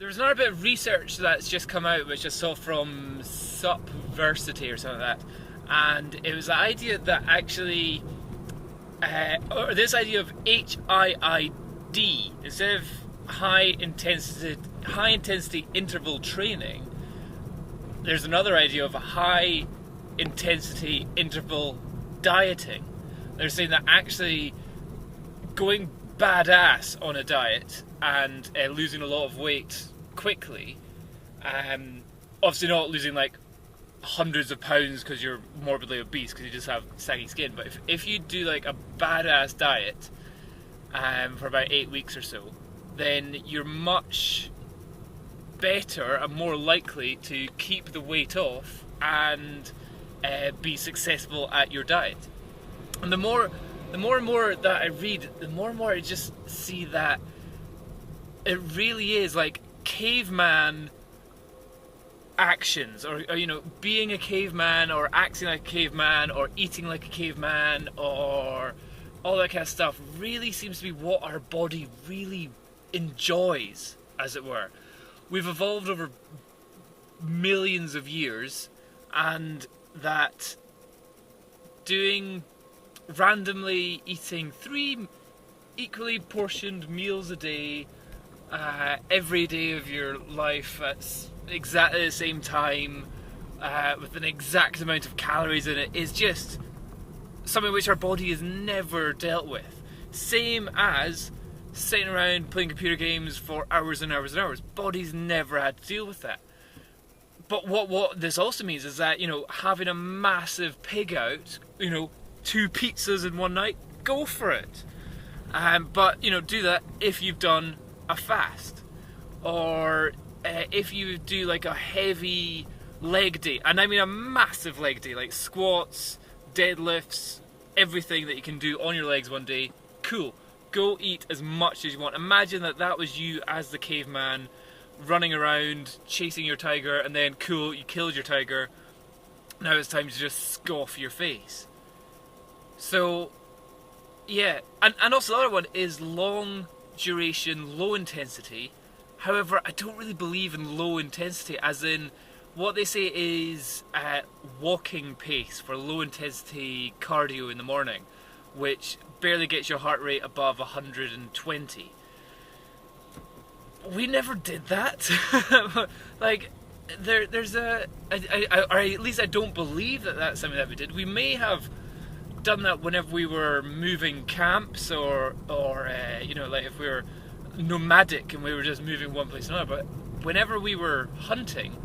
there's another bit of research that's just come out, which I saw from Supversity or something like that, and it was the idea that actually, or this idea of HIID, instead of high intensity interval training, there's another idea of a high intensity interval dieting. They're saying that actually going badass on a diet and losing a lot of weight quickly, obviously not losing like hundreds of pounds because you're morbidly obese because you just have saggy skin, but if you do like a badass diet for about 8 weeks or so, then you're much better and more likely to keep the weight off and be successful at your diet. And the more and more that I read, the more and more I just see that it really is like caveman actions, or you know, being a caveman, or acting like a caveman, or eating like a caveman, or all that kind of stuff really seems to be what our body really enjoys, as it were. We've evolved over millions of years, and that doing randomly eating 3 equally portioned meals a day every day of your life at exactly the same time with an exact amount of calories in it is just something which our body has never dealt with. Same as sitting around playing computer games for hours and hours and hours. Body's never had to deal with that. But what this also means is that, you know, having a massive pig out, you know, 2 pizzas in one night, go for it. But, you know, do that if you've done a fast. Or if you do like a heavy leg day, and I mean a massive leg day, like squats, deadlifts, everything that you can do on your legs one day, cool. Go eat as much as you want. Imagine that was you as the caveman running around chasing your tiger, and then cool, you killed your tiger. Now it's time to just scoff your face. So yeah, and also the other one is long duration, low intensity. However, I don't really believe in low intensity, as in what they say is walking pace for low intensity cardio in the morning, which barely gets your heart rate above 120. We never did that. Like, there's or at least I don't believe that that's something that we did. We may have done that whenever we were moving camps, or you know, like if we were nomadic and we were just moving one place to another. But whenever we were hunting,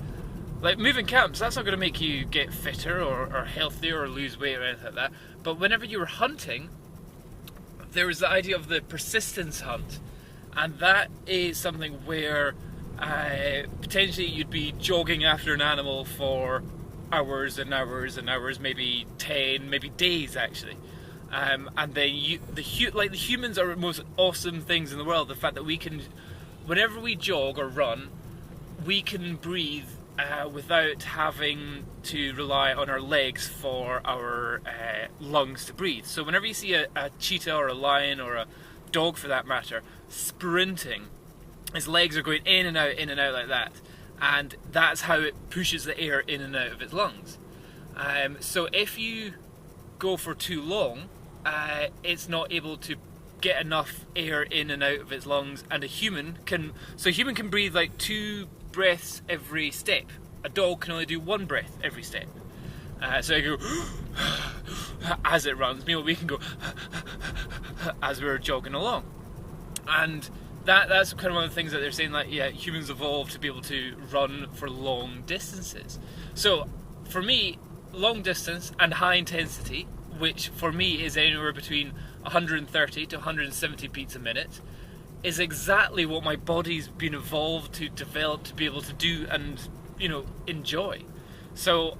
like moving camps, that's not going to make you get fitter or healthier or lose weight or anything like that. But whenever you were hunting, there was the idea of the persistence hunt, and that is something where potentially you'd be jogging after an animal for hours and hours and hours, maybe 10, maybe days actually. And then the humans are the most awesome things in the world. The fact that we can, whenever we jog or run, we can breathe without having to rely on our legs for our lungs to breathe. So whenever you see a cheetah or a lion or a dog for that matter sprinting, his legs are going in and out like that, and that's how it pushes the air in and out of its lungs. So if you go for too long, it's not able to get enough air in and out of its lungs, and a human can breathe like 2 breaths every step. A dog can only do 1 breath every step. So you go as it runs. Meanwhile, we can go as we're jogging along. And that's kind of one of the things that they're saying, like, yeah, humans evolved to be able to run for long distances. So for me, long distance and high intensity, which for me is anywhere between 130 to 170 beats a minute, is exactly what my body's been evolved to develop to be able to do and, you know, enjoy. So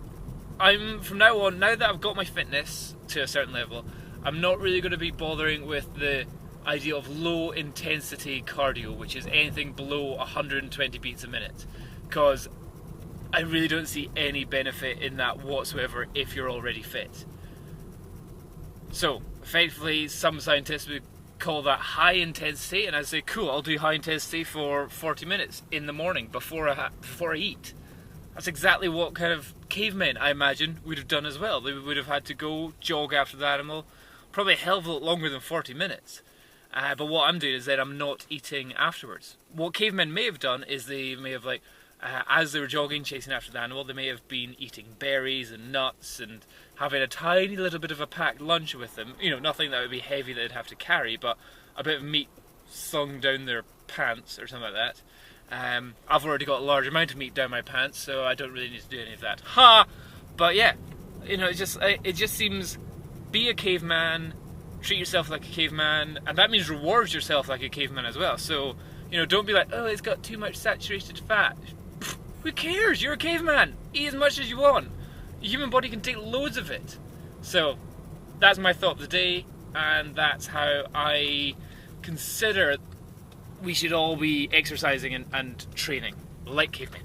I'm, from now on, now that I've got my fitness to a certain level, I'm not really going to be bothering with the idea of low intensity cardio, which is anything below 120 beats a minute, because I really don't see any benefit in that whatsoever if you're already fit. So effectively, some scientists would call that high intensity, and I'd say, cool, I'll do high intensity for 40 minutes in the morning before I eat. That's exactly what kind of cavemen, I imagine, would have done as well. They would have had to go jog after the animal, probably a hell of a lot longer than 40 minutes. But what I'm doing is that I'm not eating afterwards. What cavemen may have done is they may have, as they were jogging, chasing after the animal, they may have been eating berries and nuts and having a tiny little bit of a packed lunch with them. You know, nothing that would be heavy that they'd have to carry, but a bit of meat slung down their pants or something like that. I've already got a large amount of meat down my pants, so I don't really need to do any of that. Ha! But yeah, you know, it just seems, be a caveman, treat yourself like a caveman, and that means reward yourself like a caveman as well. So, you know, don't be like, oh, it's got too much saturated fat. Pfft, who cares? You're a caveman. Eat as much as you want. The human body can take loads of it. So, that's my thought of the day, and that's how I consider we should all be exercising and training like cavemen.